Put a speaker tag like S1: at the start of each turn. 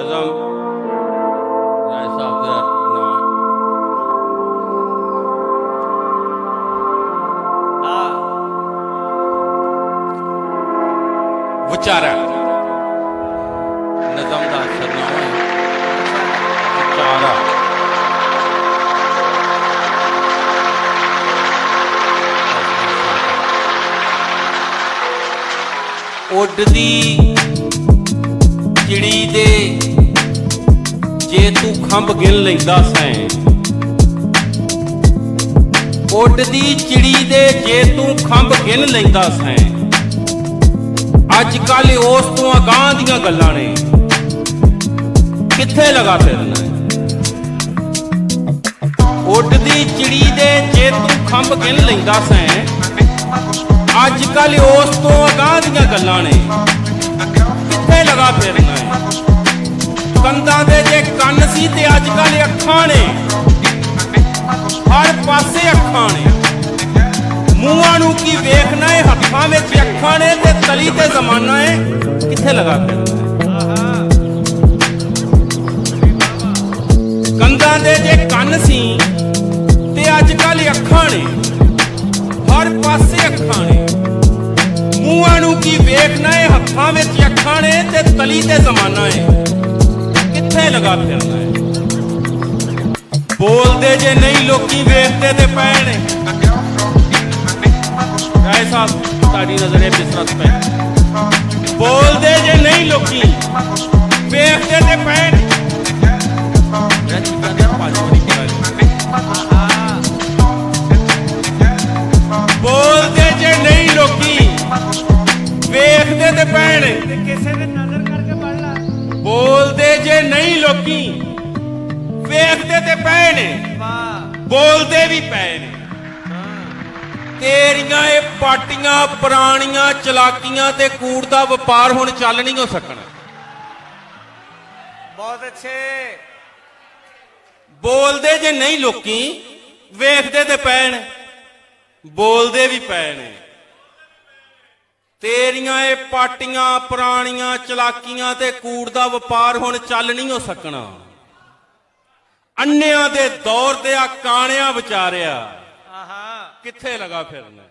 S1: नज़म राय साहब का नाम विचारा नज़म का सरनामा है विचारा। उडदी चिड़ी दे जे तू खंभ गिन लैंदा सैं, उडदी चिड़ी दे जे तू खंभ गिन लैंदा सैं, अज कल उस तो अगां दियां गल्लां ने कित्थे लगा फिरना है। उडदी चिड़ी दे जे तू खंभ गिन लैंदा सैं, अज कल उस तो अगां दियां गल्लां ने कित्थे लगा फिरना है। कंधां दे जे कंन सी ते अज कल अखां ने, हर पासे अखां ने, मूहां नूं की वेखना है, हत्थां विच अखां ने ते तली ते जमाना है, कित्थे लगा फिरना है। कंधां दे जे कंन सी ते अज कल अखां ने, हर पासे अखां ने, मूहां नूं की वेखना है, हत्थां विच अखां ने ते तली ते जमाना है, कित्थे लगा फिरना है। बोलदे जे नहीं लोकी वेखदे ते पैण, राय साहब तुहाडी नज़र बिसरत पै। बोलदे जे नहीं लोकी वेखदे ते पैण, बोलदे जे नहीं लोकी वेखदे ते पैण, बोलदे जे नहीं लोकी वेखदे ते पैण, बोलदे भी पैण। तेरियां ये पाटियां पुरानियां चलाकियां ते कूड़ दा वपार हुण चल नहीं हो सकना।
S2: बहुत अच्छे।
S1: बोलदे जे नहीं लोकी वेखदे ते पैण, बोलदे भी पैण। तेरियां ये पाटियां पुरानियां चलाकियां ते कूड़ दा वपार हुण चल नहीं हो सकना। अन्नियां दे दौर ते आ काणिया विचारिया कित्थे लगा फिरना।